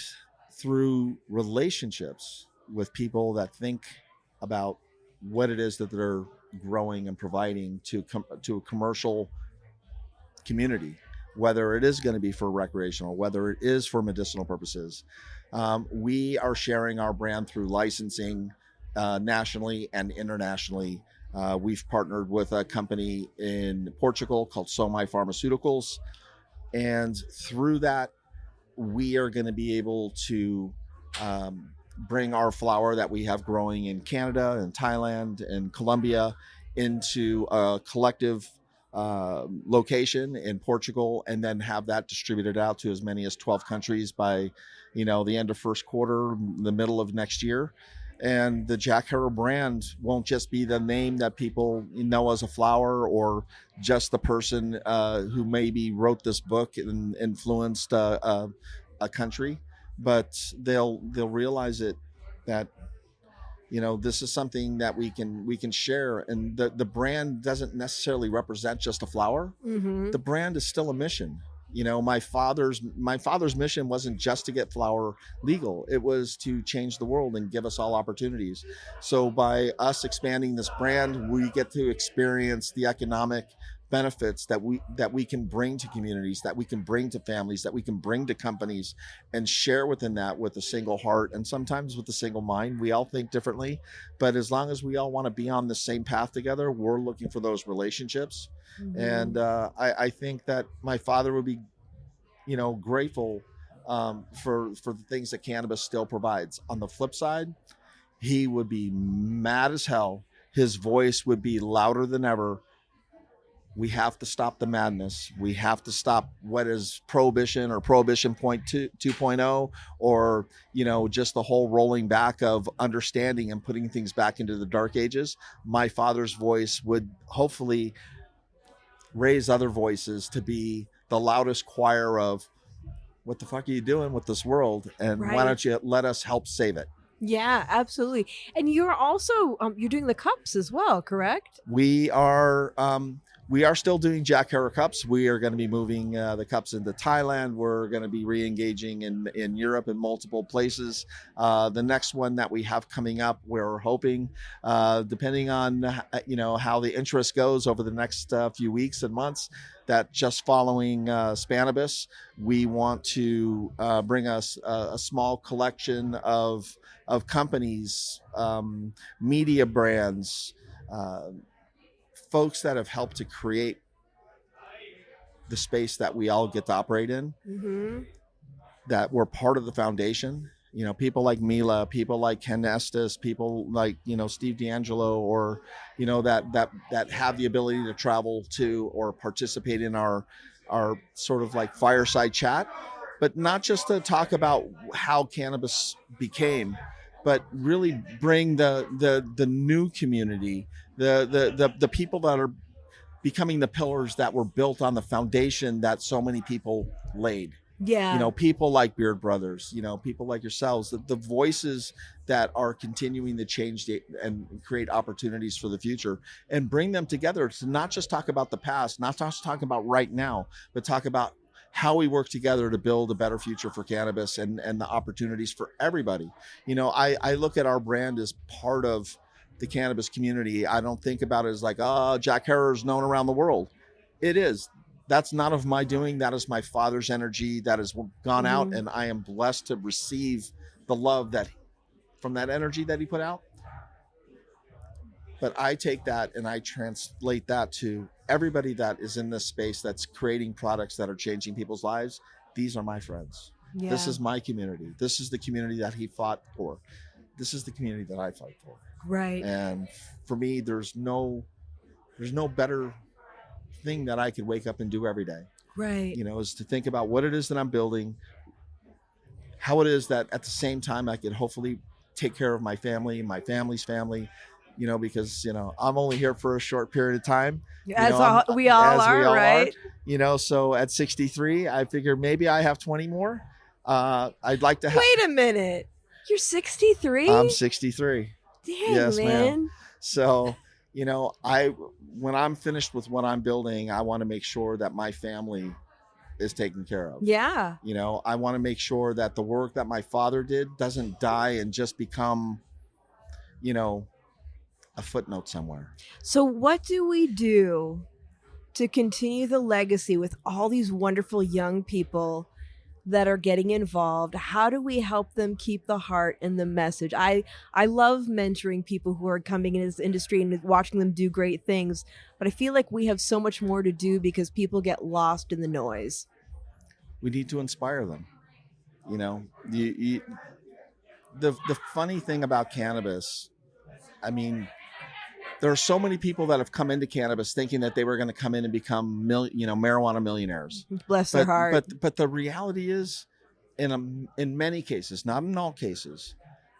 through relationships with people that think about what it is that they're growing and providing to a commercial community, whether it is going to be for recreational, whether it is for medicinal purposes. We are sharing our brand through licensing nationally and internationally. We've partnered with a company in Portugal called Somai Pharmaceuticals. And through that, we are going to be able to bring our flower that we have growing in Canada and Thailand and Colombia into a collective location in Portugal, and then have that distributed out to as many as 12 countries by, the end of first quarter, the middle of next year. And the Jack Herer brand won't just be the name that people know as a flower, or just the person who maybe wrote this book and influenced a country, but they'll realize that this is something that we can share. And the brand doesn't necessarily represent just a flower. Mm-hmm. The brand is still a mission. My father's mission wasn't just to get flower legal. It was to change the world and give us all opportunities. So by us expanding this brand, we get to experience the economic benefits that we can bring to communities, that we can bring to families, that we can bring to companies, and share within that with a single heart and sometimes with a single mind. We all think differently, but as long as we all want to be on the same path together, we're looking for those relationships. Mm-hmm. And I think that my father would be, grateful for the things that cannabis still provides. On the flip side, he would be mad as hell. His voice would be louder than ever. We have to stop the madness. We have to stop what is prohibition or prohibition 2.0, or, just the whole rolling back of understanding and putting things back into the dark ages. My father's voice would hopefully raise other voices to be the loudest choir of, what the fuck are you doing with this world? And Right. Why don't you let us help save it? Yeah, absolutely. And you're also you're doing the cups as well, correct? We are still doing Jack Herer cups. We are going to be moving the cups into Thailand. We're going to be re-engaging in Europe in multiple places. The next one that we have coming up, we're hoping, depending on how the interest goes over the next few weeks and months, that just following Spannabis, we want to bring us a small collection of companies, media brands, folks that have helped to create the space that we all get to operate in, Mm-hmm. that we're part of the foundation. People like Mila, people like Ken Estes, people like, Steve D'Angelo, or, that have the ability to travel to or participate in our sort of like fireside chat. but not just to talk about how cannabis became, but really bring the new community, the people that are becoming the pillars that were built on the foundation that so many people laid. Yeah. You know, people like Beard Brothers, you know, people like yourselves, the voices that are continuing to change and create opportunities for the future, and bring them together to not just talk about the past, not just talk about right now, but talk about how we work together to build a better future for cannabis and the opportunities for everybody. You know, I look at our brand as part of the cannabis community. I don't think about it as like, oh, Jack Herer is known around the world. It is. That's not of my doing. That is my father's energy that has gone out, and I am blessed to receive the love that from that energy that he put out. But I take that and I translate that to everybody that is in this space that's creating products that are changing people's lives. These are my friends. Yeah. This is my community. This is the community that he fought for. This is the community that I fight for. Right. And for me, there's no better thing that I could wake up and do every day. Right. You know, is to think about what it is that I'm building, how it is that at the same time I could hopefully take care of my family, my family's family, you know, because, you know, I'm only here for a short period of time. As we all are. You know, so at 63, I figure maybe I have 20 more. I'd like to have. Wait a minute. You're 63? I'm 63. Dang, yes, man. ma'am. So, you know, when I'm finished with what I'm building, I want to make sure that my family is taken care of. Yeah. You know, I want to make sure that the work that my father did doesn't die and just become, you know, a footnote somewhere. So what do we do to continue the legacy with all these wonderful young people that are getting involved? How do we help them keep the heart and the message? I love mentoring people who are coming in this industry and watching them do great things, but I feel like we have so much more to do because people get lost in the noise. We need to inspire them. You know, the funny thing about cannabis, I mean, there are so many people that have come into cannabis thinking that they were going to come in and become marijuana millionaires. Bless their heart. But the reality is, in many cases, not in all cases,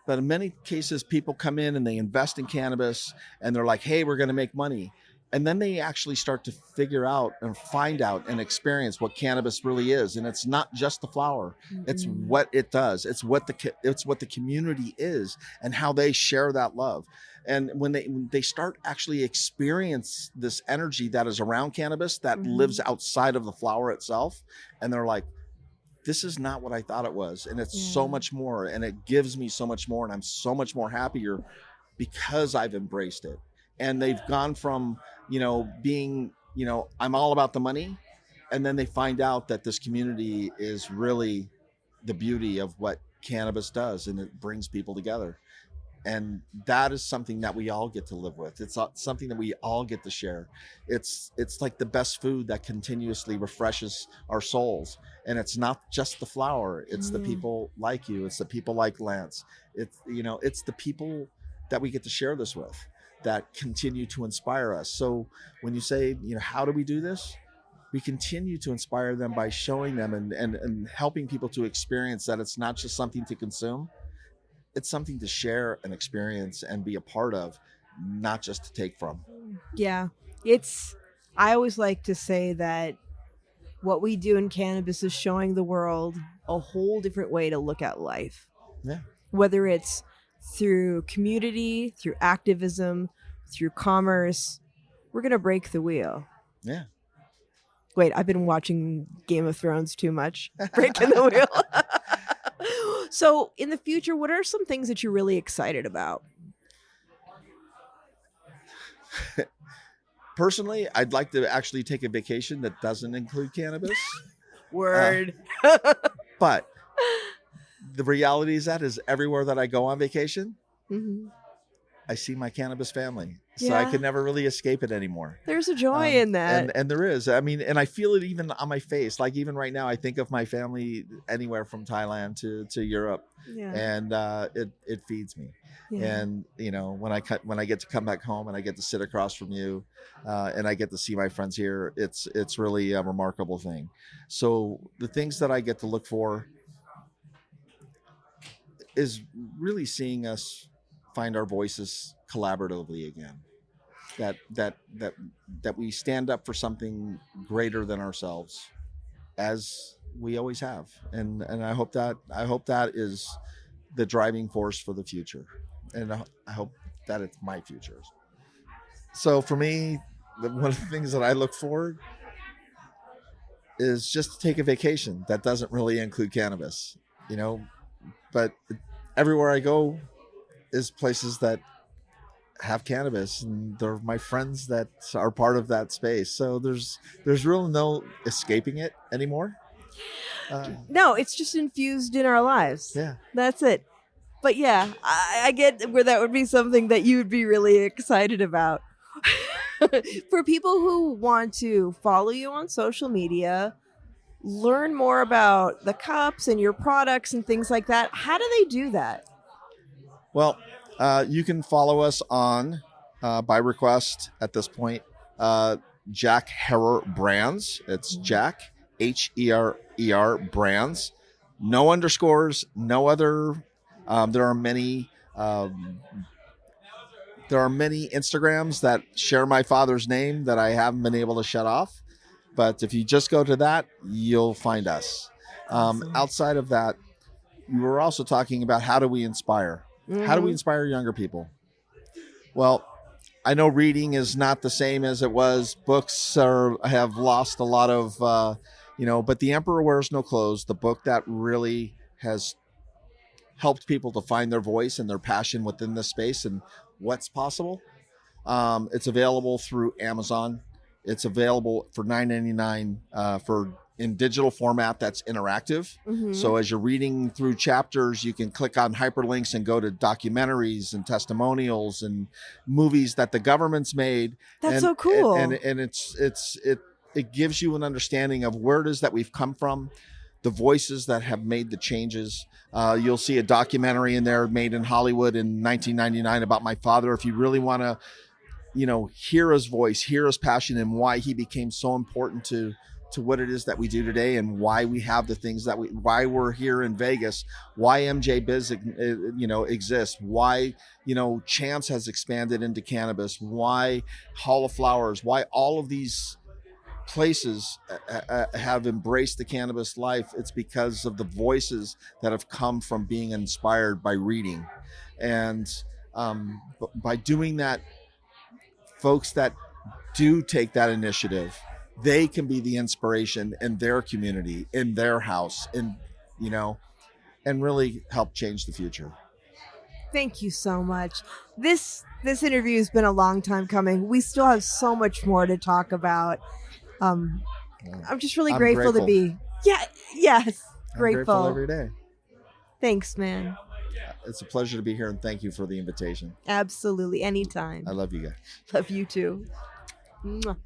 but in many cases, people come in and they invest in cannabis and they're like, hey, we're going to make money. And then they actually start to figure out and find out and experience what cannabis really is. And it's not just the flower. Mm-hmm. It's what it does. It's what the community is and how they share that love. And when they start actually experience this energy that is around cannabis that lives outside of the flower itself, and they're like, this is not what I thought it was. And it's so much more, and it gives me so much more. And I'm so much more happier because I've embraced it. And they've gone from, being, I'm all about the money. And then they find out that this community is really the beauty of what cannabis does. And it brings people together. And that is something that we all get to live with. It's something that we all get to share. It's like the best food that continuously refreshes our souls. And it's not just the flower. It's the people like you. It's the people like Lance. It's the people that we get to share this with that continue to inspire us. So when you say, how do we do this? We continue to inspire them by showing them and helping people to experience that it's not just something to consume. It's something to share and experience and be a part of, not just to take from. Yeah. I always like to say that what we do in cannabis is showing the world a whole different way to look at life. Yeah. Whether it's through community, through activism, through commerce, we're going to break the wheel. Yeah. Wait, I've been watching Game of Thrones too much. Breaking the wheel. So in the future, what are some things that you're really excited about? Personally, I'd like to actually take a vacation that doesn't include cannabis. Word. But the reality is everywhere that I go on vacation, I see my cannabis family. So I Yeah. could never really escape it anymore. There's a joy in that. And there is. I mean, and I feel it even on my face. Like even right now, I think of my family anywhere from Thailand to Europe, Yeah. and it feeds me. Yeah. And when I get to come back home and I get to sit across from you, and I get to see my friends here, it's really a remarkable thing. So the things that I get to look for is really seeing us find our voices collaboratively again. That we stand up for something greater than ourselves, as we always have, and I hope that is the driving force for the future, and I hope that it's my future. So for me, one of the things that I look for is just to take a vacation that doesn't really include cannabis, but everywhere I go is places that have cannabis, and they're my friends that are part of that space. So there's really no escaping it anymore. No, it's just infused in our lives. Yeah. That's it. But yeah, I get where that would be something that you would be really excited about. For people who want to follow you on social media, learn more about the cups and your products and things like that, how do they do that? Well, you can follow us on by request at this point. Jack Herer Brands. It's Jack Herer Brands. No underscores. No other. There are many Instagrams that share my father's name that I haven't been able to shut off. But if you just go to that, you'll find us. Outside of that, we were also talking about how do we inspire. How do we inspire younger people? Well, I know reading is not the same as it was. Books have lost a lot of, but The Emperor Wears No Clothes, the book that really has helped people to find their voice and their passion within this space and what's possible. It's available through Amazon. It's available for $9.99 in digital format that's interactive. So as you're reading through chapters, you can click on hyperlinks and go to documentaries and testimonials and movies that the government's made. That's so cool. And it gives you an understanding of where it is that we've come from, the voices that have made the changes. You'll see a documentary in there made in Hollywood in 1999 about my father. If you really want to, hear his voice, hear his passion, and why he became so important to what it is that we do today, and why we have the things that why we're here in Vegas, why MJBiz, exists, why, Chance has expanded into cannabis, why Hall of Flowers, why all of these places have embraced the cannabis life. It's because of the voices that have come from being inspired by reading. And by doing that, folks that do take that initiative, they can be the inspiration in their community, in their house, and really help change the future. Thank you so much. This interview has been a long time coming. We still have so much more to talk about. I'm just really grateful to be. Yes, grateful every day. Thanks, man. It's a pleasure to be here, and thank you for the invitation. Absolutely, anytime. I love you guys. Love you too. Mwah.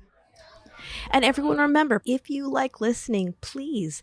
And everyone, remember, if you like listening, please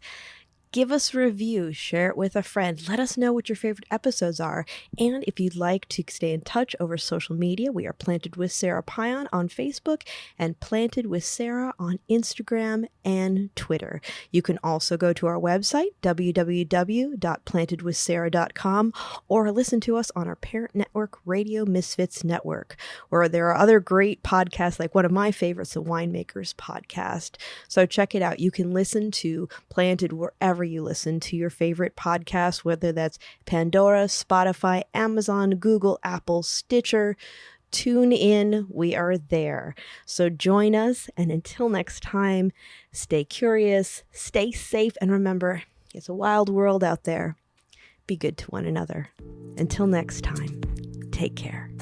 give us a review, share it with a friend. Let us know what your favorite episodes are. And if you'd like to stay in touch over social media, we are Planted with Sarah Pion on Facebook and Planted with Sarah on Instagram and Twitter. You can also go to our website, www.plantedwithsarah.com, or listen to us on our parent network, Radio Misfits Network, where there are other great podcasts, like one of my favorites, the Winemakers Podcast. So check it out. You can listen to Planted wherever you listen to your favorite podcast, whether that's Pandora, Spotify, Amazon, Google, Apple, Stitcher. Tune in. We are there. So join us. And until next time, stay curious, stay safe, and remember, it's a wild world out there. Be good to one another. Until next time, take care.